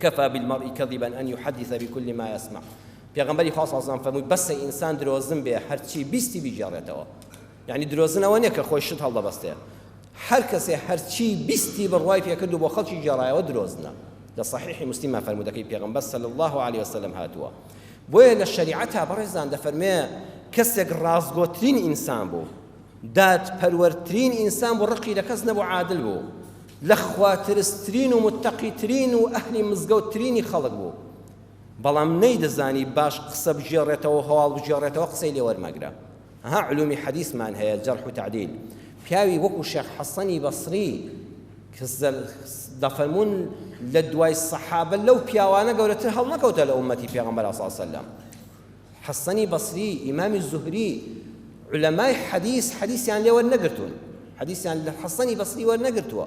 كفى بالمرء كذبا أن يحدث بكل ما يسمع پێغەمبەری خوا صلی الله علیه و فەرمووی بەسە ئینسان درۆزن بێ هەرچی بیستی بیجێڕێتەوە یعنی درۆزنەوە نییە کە خۆی شت هەڵدەبەستێ هەر کەسێ هەرچی بیستی بڕوای پێکرد و بۆ خەڵکی جێڕایەوە درۆزنە لە صحیحی مسلمە فەرموودەکەی پێغەمبەر صلی الله علیه وسلم هاتووە بۆیە لە شەریعەتا بەڕێزان دەفەرمێ کەسێک ڕازگۆترین ئینسان بوو دادپەروەرترین ئینسان بوو ڕقی لە کەس نەبوو عادل بوو لە خواترسترین و متەقیترین و ئەهلی مزگەوترینی خەڵک بوو بەڵام نەیدەزانی باش قسە بژێڕێتەوە هەواڵ بژێڕێتەوە قسەی لێ وەرمەگرە ها علومی حەدیثمان هەیە جەرح و تعدیل پیاوی وەکو شێخ حەسەنی بەسری کە دەفەرمون لە دوای سەحابە لەو پیاوانە گەورەتر هەڵ نەکەوتە لە ئومەتی پێغەمبەر صلی الله علیه وسلم حەسەنی بەسری ئیمامی زوهری علەمای حەدیثیان لێ وەرنەگرتوون حەدیثیان لە حەسەنی بەسری وەرنەگرتووە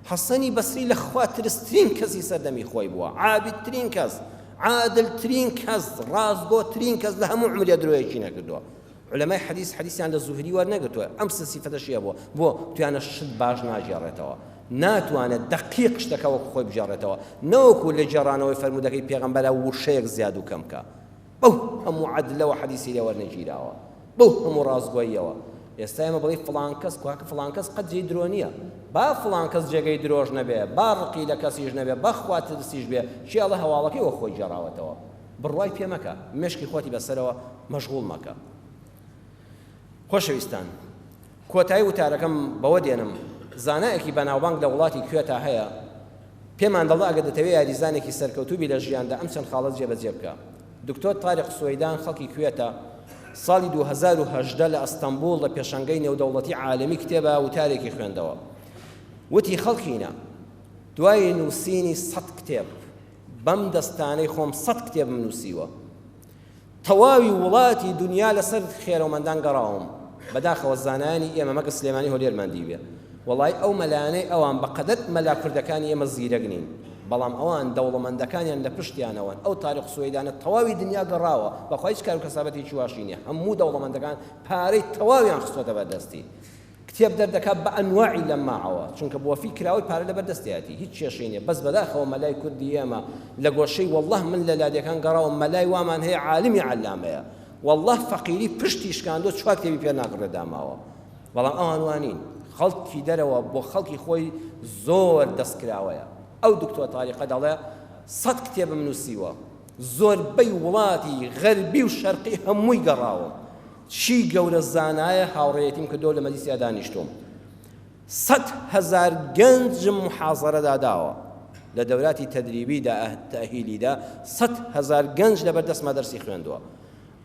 حەسەنی بەسری لە خواترسترین کەسی سەردەمی خۆی بووە عابدترین کەس عادلترین کەس ڕازگۆترین کەس لە هەموو عمریا درۆیەکی نەکردووە علەمای حەدیثیان لە زوهری وەرنەگرتووە ئەم سە سیفەتەشیە بووە بۆ توانە شت باش ناگێڕێتەوە ناتوانێت دقیق شتەکە وەکو خۆی بژێڕێتەوە نەوەکو لە جێڕانەوەی فەرموودەکەی پێغەمبەرە وشەیەک زیاد و کەم کە بەو هەموو عەدلەوە حەدیثی لێ وەرنەگیراوە بەو هەموو ڕازگۆییەوە ئێستا ئێمە بڵێ فڵان کەس کواکە فڵان کەس قەت جێی درۆ نییە با فڵان کەس جێگەی درۆژ نەبێ با ڕقی لە کەسیش نەبێ با خواترسیش بێ چیاڵە هەواڵەکەی وە خۆی جێڕاوەتەوە بڕوای پێ مەکە مێشکی خۆتی بەسەرەوە مەشغوڵ مەکە خۆشەویستان کۆتایی وتارەکەم بەوە دێنم زانایەکی بەناوبانگ لە وڵاتی کوێتا هەیە پێمان دەڵێ ئەگەر دەتەوێت یاریزانێکی سەرکەوتوبی لە ژیاندا ئەم چەند خاڵەت جێبەجێ بکە دکتۆر تاریق سوەیدان خەڵکی کوێتە ساڵی 2018 لە ئەستەمبوڵ لە پێشەنگەی نێودەوڵەتی عالەمی کتێبە وتارێکی خوێندەوە وتی خەڵکینە دوای نووسینی 100 کتێب بەم دەستانەی خۆم 100 کتێبم نووسیوە تەواوی وڵاتی دنیا لەسەر خێرەومەندان گەڕاوم بەداخەوە زانایانی ئێمە مەگە سلێمانی هۆلێرمەندی بێ وەڵای ئەو مەلایانەی ئەوان بەقەدەر مەلا کوردەکانی ئێمە زیرەک نین بەڵام ئەوان دەوڵەمەندەکانیان لە پشتیانەوەن ئەو تاریخ سوەیدانە تەواوی دنیا گەڕاوە بەخوا هیچ کار و کەسابەتێکی واشی نییە هەموو دەوڵەمەندەکان پارەی تەواویان خستۆتە بەردەستی کتێب دەردەکات بە ئەنواعی لە ماعەوە چونکە بۆفی کراوەی پارە لە بەردەستیاتی هیچ کێشەی نییە بەس بەداخەوە مەلای کوردی ئێمە لە گۆشەی وەڵڵاه من لە لادەکان گەڕاوە مەلای وامان هەیە عالمی عەلامەیە وەڵڵاه فەقیری پشتی شکاندۆ چوار کتێبی پێ ناگڕێداماوە بەڵام ئەوان وانین خەڵکی دەرەوە بۆ خەڵکی خۆی زۆر دەستکراوەیە ئەو دکتۆر تاریقە دەڵێ 100 کتێبم نووسیوە زۆربەی وڵاتی غەربی و شەرقی هەمووی گەڕاوە چی گەورە زانایە هاوڕێیەتیم کردۆ لە مەجلیسیا دانیشتوم 100,000 گەنجم محاضەرەدا داوە لە دەوراتی تەدریبیدا تەئهیلیدا 100,000 گەنج لەبەردەستمە دەرسی خوێندووە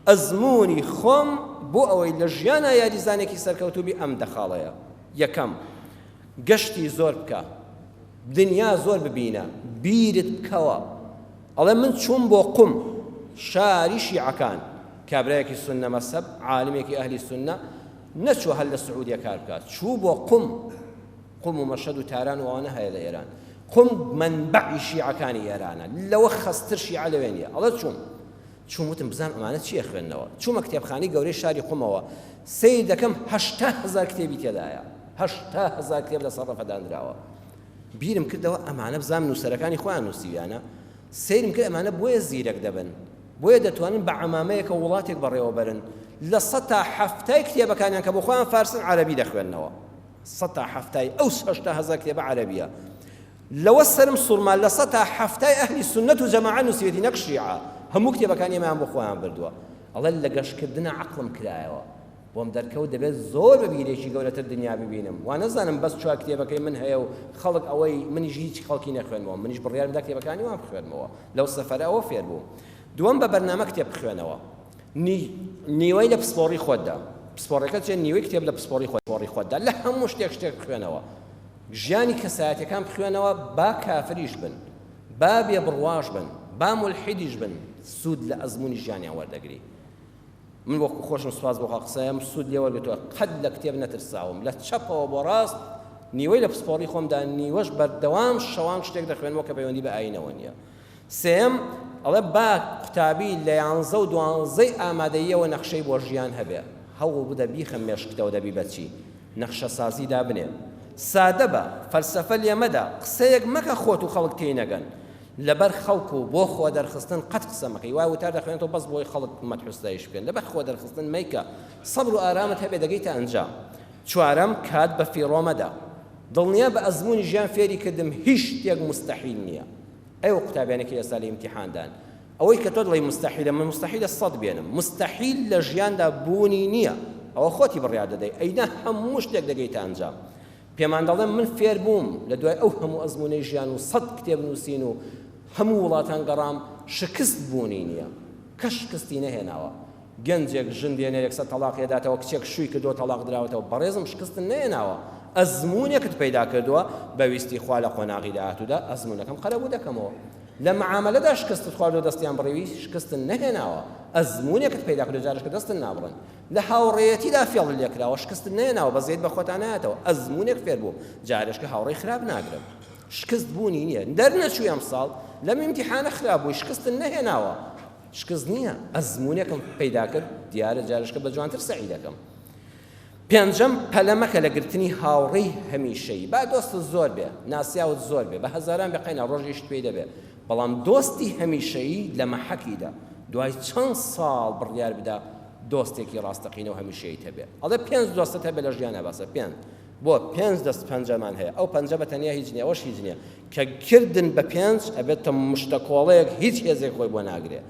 ئەزمموی خۆم بۆ ئەوەی لە ژیانە یاریزانێکی سەرکەوتوبی ئەم دەخاڵەیە یەکەم گەشتی زۆر بکە دنیا زۆر ببینە بیرت بکەوە ئەڵێ من چووم بۆ قوم شاری شیعەکان کابرایەکی سونە مەسەب عالمێکی ئەهلی سونە نەچوو هەر لە سعودیە کار بکات چوو بۆ قوم و مەشەد و تاران و ئەوانە هەیە لە ئێران قوم منبعی شیعەکانی ئێرانە لەوە خەستر شیعە لەوێ نییە ئەڵێ چووم وتم بزانم ئەمانە چیە خوێندنەوە چوومە کتێبخانەی گەورەی شاری قومەوە سیر دەکەم 80,000 کتێبی تێدایە 80,000 کتێب لەسەر ڕەفەدانراوە بیرم کردەوە ئەمانە بزانم نووسەرەکانی خۆیان نووسیویانە سیرم کرد ئەمانە بۆیە زیرەک دەبن بۆیە دەتوانن بە عەمامەیەکە وڵاتێک بەڕێوە بەرن لە 100 تا 70 کتێبەکانیان کە بۆ خۆیان فارسن عەرەبی دەخوێننەوە 100 تا 70 ئەو 80,000 کتێبە عەرەبیە لەوە سەرم سوڕمان لە ١٠٠ تا ٧ ئەهلی سونەت و جەماعە نووسێتی نەک شیعە هەموو کتێبەکانی ئێمەیان بۆ خۆیان بردووە ئەڵێ لە گەشتکردنە عەقڵم کرایەوە بۆم دەرکەوت دەبێت زۆر بە بیرێکی گەورەتر دنیا ببینم وا نەزانم بەس چوار کتێبەکەی من هەیە و خەڵک ئەوەی منیش هیچ خەڵکی نەخوێنمەوە منیش بڕیار بدا کتێبەکانی وان بخوێنمەوە لەو سەفەرە ئەوە فێر بووم دووەم بە بەرنامە کتێب بخوێنەوە نیوەی لە پسپۆڕی خۆتدا پسپۆڕەکەت چێ نیوەی کتێب لە پسپۆڕی خۆتدا لە هەموو شتێک بخوێنەوە ژیانی کەسایەتیەکان بخوێنەوە با کافریش بن با بێبڕواش بن با مولحیدیش بن سوود لە ئەزموونی ژیانیان وەردەگری من وەکو خۆشم سوپاس بۆ قسەم سوود لێ وەرگرتووە قەت لە کتێب نەترساوم لە چەپەوە بۆ ڕاست نیوەی لە پسپۆڕی خۆمدا نیوەش بەردەوام شەوان شتێک دەخوێنەوە کە پەیوەندی بە ئاینەوە نییە سێم ئەڵێ با قوتابی لە 11 و 12 ئامادەییەوە نەخشەی بۆ ژیان هەبێ هەوڵ بدە بیخەم مێشکتەوە دەبی بەچی نەخشە سازی دابنێ سادە بە فەلسەفە لێمەدا قسەیەک مەکە خۆت و خەڵک تێی نەگەن لەبەر خەڵک و بۆ خۆ دەرخستن قەت قسە مەکەی وای وتار دەخوێنێتەوە بەس بۆی خەڵک مەدحوستایش بکەن لەبەر خۆ دەرخستن مەیکە سەبر و ئارامت هەبێ دەگەیتە ئەنجام چوارەم کات بە فیڕۆمەدا دڵنیا بە ئەزموونی ژیان فێری کردم هیچ شتێک مستەحیل نییە ئەوە قوتابیانێکی ئێستا لە ئیمتیحاندان ئەوەی کە تۆ دڵی مستەحیلە من مستەحیلە 100 بێنم مستەحیل لە ژیاندا بوونی نییە ئەوە خۆتی بڕیار دەدەی ئەینا هەموو شتێک دەگەیتە ئەنجام پێمان دەڵێم من فێر بووم لە دوای ئەو هەموو ئەزموونەی ژیان و 100 کتێب نووسین و هەموو وڵاتان گەڕام شکست بوونی نییە کە شکستی نەهێناوە گەنجێک ژن دێنێ یەکسەر تەلاق هێداتەوە کچێک شووی کردو تەلاق دراوەتەوە بەڕێزم شکستن نەهێناوە ئەزموونێکت پەیدا کردووە بەویستی خوا لە قۆناغی داهاتوودا ئەزموونەکەم قەرەبوو دەکەمەوە لە معاملەدا شکستت خواردەوە دەستیان بڕێوی شکستن نەهێناوە ئەزموونێکت پەیدا کردو جارشکە دەستن نابڕن لە هاوڕێیەتیدا فێڵ لێکراوە شکستن نەهێناوە بەزێت بە خۆتان نایەتەوە ئەزموونێک فێر بوو جارشکە هاوڕێی خراپ ناگرم شکست بوونی نییە دەرنەچووی ئەم ساڵ لەم ئیمتیحانە خراپ بووی شکستن نەهێناوە شکست نییە ئەزموونێکم پەیدا کرد دیارە جارشکە بە جوانتر سەعی دەکەم پێنجەم پەلەمەکە لە گرتنی هاوڕێی هەمیشەیی با دۆستت زۆر بێ ناسیاوت زۆر بێ بە هەزاران بێ قەینا ڕۆژیشت پێی دەبێ بەڵام دۆستی هەمیشەیی لە مەحەکیدا دوای چەند ساڵ بڕیار بدا دۆستێکی ڕاستەقینە و هەمیشەییت هەبێ ئەڵێ 5 دۆستت هەبێ لە ژیانە باسە 5 بۆ 5 دەست پەنجەمان هەیە ئەو پەنجە بە تەنیا هیچ نییە ئەوەش هیچ نییە کە کردن بە 5 ئەبێتە مشتەکۆڵەیەک هیچ هێزێک خۆی بۆ ناگرێ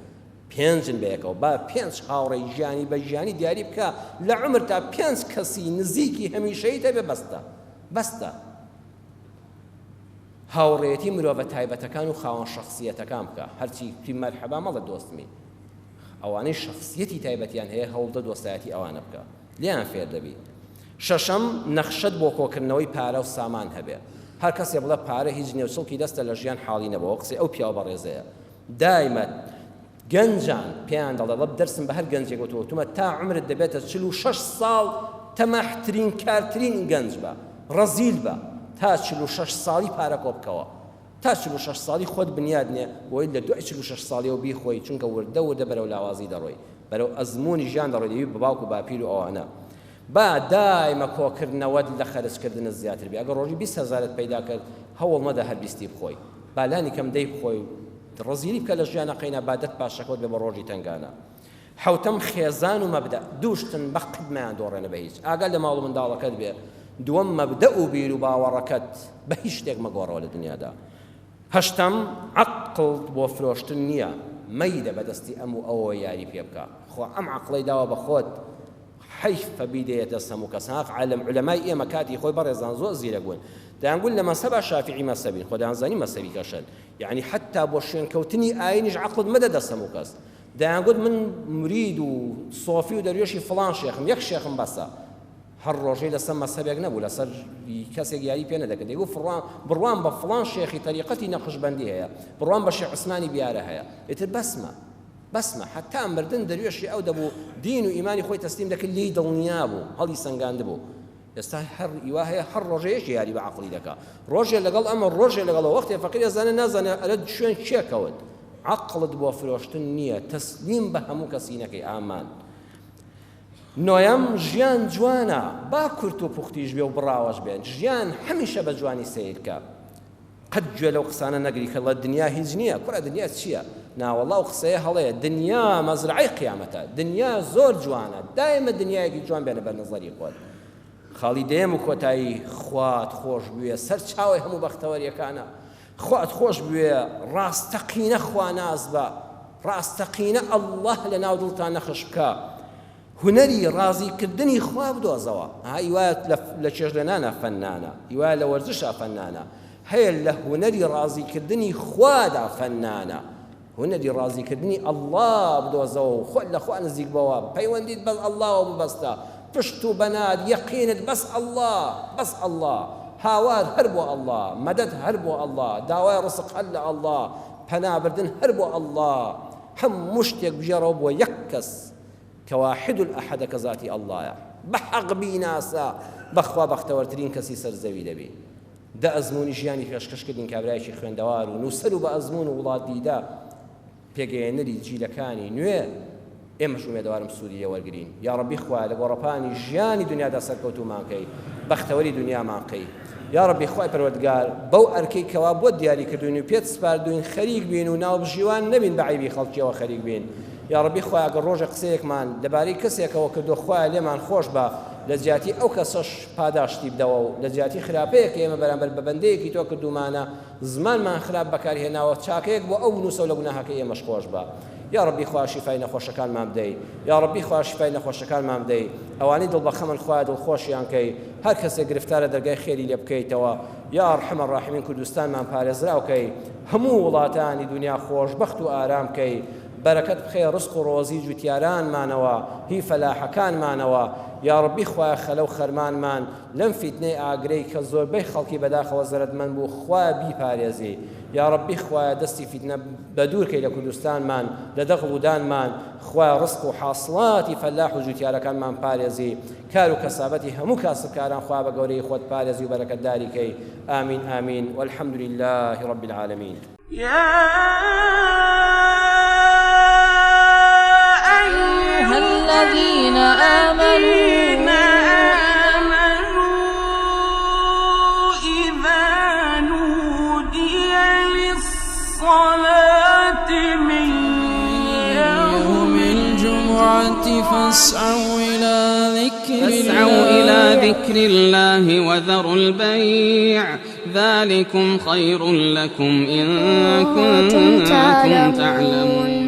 5 بەیەکەوە با 5 هاوڕێی ژیانی بە ژیانی دیاری بکە لە عمر تا 5 کەسی نزیکی هەمیشەییت هەبێ بەستە هاوڕێتی مرۆڤە تایبەتەکان و خاوەن شەخسیەتەکان بکە هەرچی پی مەرحەبا مەڵە دۆستمی ئەوانەی شەخسیەتی تایبەتیان هەیە هەوڵدە دۆستایەتی ئەوانە بکە لیان فێر دەبی شەشەم نەخشەت بۆ کۆکردنەوەی پارە و سامان هەبێ هەر کەسێ بڵێ پارە هیچ نییە و چڵکی دەستە لە ژیان حاڵی نەبەوە قسەی ئەو پیاوە بەڕێزەیە دایمەت گەنجان پێیان دەڵێ لەب دەرسم بە هەر گەنجێک وتومە تا عمرت دەبێتە 46 ساڵ تەماحترین کارترین گەنج بە ڕەزیل بە تا 46 ساڵی پارە کۆ بکەوە تا 46 ساڵی خۆت بنیاد نییە بۆی لە دوای 46 ساڵیەوە بیخۆی چونکە وردە بەرەو لاوازی دەڕۆی بەرەو ئەزموونی ژیان دەڕۆی دەبی بە باوک و باپیر و ئەوانە با دایمە کۆکردنەوەت لە خەرجکردنت زیاتر بێ ئەگەر ڕۆژی 20,000ت پەیدا کرد هەوڵ مەدە هەر 20 بخۆی بالانی کەم دەی بخۆی ڕزیلی بکە لە ژیانە قەینا بادەت پاشەکەوت بێ بە ڕۆژی تنگانە حوتەم خێزان و مەبدە دووشتن بە قدمەیان دۆڕێنە بە هیچ ئاگال لە ماڵ و منداڵەکەت بێ دووەم مەبدە و بیر و باوەڕەکەت بە هیچ شتێک مەگۆڕەوە لە دنیادا هەشتم عەقڵ بۆ فرۆشتن نییە مەیدە بەدەستی ئەم و ئەوە یاری پێ بکە خۆ ئەم عەقڵەی داوە بە خۆت حیفە بیدەیەتە سەموو کەساق عالم علەمای ئێمە کاتی خۆی بەڕێزان زۆر زیرە بوون دەیانگوت لە مەسەبە شافعی مەسەبین خۆ دەیانزانی مەسەبی کەشن یعنی حتا بۆ شوێنکەوتنی ئاینیش عەقڵت مەدەدە سەموو کەس دەیانگوت من مرید و سۆفی و دەروێشی فڵان شێخم یەک شێخم بەسە هەر ڕۆژەی لەسەر مەسەبێک نەبوو لەسەر کەسێک یاری پێ نەدەکرد دەیگوت بڕوان بە فڵان شێخی تەریقەتی نەقشبەندی هەیە بڕوان بە شێخ عوسمانی بیارە هەیە ئیتر بەسمە حتا مردن دەروێشی ئەو دەبوو دین و ئیمانی خۆی تەسلیم دەکرد لی دڵنیا بوو هەڵی سەنگاند بوو ئێستا هەر ئیوا هەیە هەر ڕۆژەیەکی یاری بە عەقڵی دەکا ڕۆژێ لەگەڵ ئەمە ڕۆژێ لەگەڵەوە وەختێ فەقیر ئەزانە نازانە ئەرە شوێن چێکەوت عەقڵت بۆ فرۆشتن نییە تەسلیم بە هەموو کەسی نەکەی ئامان نۆیەم ژیان جوانە با کورت و پوختیش بێ و بڕاوەش بێن ژیان هەمیشە بە جوانی سیرکە قەت گوێ لەو قسانە نەگری کە لە دنیا هیچ نییە کوڕە دنیا چییە ناوەڵا و قسەیە هەڵەیە دنیا مەزرعەی قیامەتە دنیا زۆر جوانە دایمە دنیایەکی جوان بێنە بەر نەزەری خۆت خاڵی دێم و کۆتایی خوات خۆش بووە سەر چاوی هەموو بەختەوەریەکانە خوات خۆش بوێ ڕاستەقینە خوا ناز بە ڕاستەقینە ئەڵڵاه لە ناو دڵتان نەخش بکە هونەری ڕازیکردنی خوا بدۆزەوە هیوایەت لە چێژلێنانە فەنانە هیوایە لە وەرزشە فەنانە هەیە لە هونەری ڕازیکردنی خوادا فەنانە هونەری ڕازیکردنی ئەڵڵا بدۆزەوە و خۆت لە خوا نزیک بەوە پەیوەندیت بەس ئەڵڵاوە ببەستە پشت و بەنات یەقینت بەس ئەڵڵا بەس ئەڵڵا هاوار هەر بۆ ئەڵڵا مەدەد هەر بۆ ئەڵڵا داوای ڕزق هەر لە ئەڵڵا پەنابردن هەر بۆ ئەڵڵا هەموو شتێک بژێڕەوە بۆ یەک کەس کە واحد الأحد کە ذاتی ئەڵڵایە بەحەق بیناسا بەخوا بەختەوەرترین کەسی سەرزەوی دەبێ دە ئەزمموی ژیانی پێشکەشکردین کابرایکی خوێندەوار و نووسەر و بە ئەزممون و وڵات دیدا پێگەیەنەری جیلەکانی نوێ ئێمەش ئومێدەوارم سووریە وەرگرین یا ڕەبی خوا لە گۆڕەپانی ژیانی دنیادا سەرکەوتومانکەی بەختەوەری دنیامانکەی یا ڕەبی خوای پەروەردگار بەو ئەرکەی کەوا بۆ دیاری کردوین و پێت سپاردوین خەریک بین و ناو بژیوان نەبین بە عیبی خەڵکیەوە خەریک بین یا ڕەبی خوای ئەگەر ڕۆژە قسەیەکمان لەبارەی کەسێکەوە کردو خوای لێمان خۆش بە لە جیاتی ئەو کەسەش پاداشتی بدەوە و لە جیاتی خراپەیەک ئێمە بەرامبەر بە بەندەیەکی تۆ کردومانە زمانمان خراپ بەکارهێناوە چاکەیەک بۆ ئەو نووسە و لە گوناهەکەی ئێمەش خۆش بە یا ڕەبی خوا شیفای نەخۆشەکانمان بدەی یا ڕەبی خوا شیفای نەخۆشەکانمان بدەی ئەوانەی دڵبەخەمن خوا دڵخۆشیان کەی هەر کەسێک گرفتارە دەرگای خێری لێ بکەیتەوە یا ئەرحەمە ڕاحیمین کوردستانمان پارێزراوکەی هەموو وڵاتانی دنیا خۆشبەخت و ئارام کەی بەرەکەت بخێ ڕزق و ڕۆزی جوتیارانمانەوە هی فەلاحەکانمانەوە یا ڕەبی خوایە خەلە و خەرمانمان لەم فیتنەی ئاگرەی کە زۆربەی خەڵکی بەداخەوە زەرەتمەند بوو خوایە بیپارێزی یا ڕەبی خوایە دەستی فیتنە بەدوورکەی لە کوردستانمان لە دەغڵ و دانمان خوایە ڕزق و حاصڵاتی فەلاح و جوتیارەکانمان پارێزی کار و کەسابەتی هەموو کاسبکاران خوا بە گەورەی خۆت پارێزی و بەرەکەتداریکەی ئامین ئامین والحەمد لله رب العالمین الذين آمنوا إذا نودي للصلاة من يوم الجمعة فاسعوا إلى ذكر الله وذروا البيع ذلكم خير لكم إن كنتم تعلمون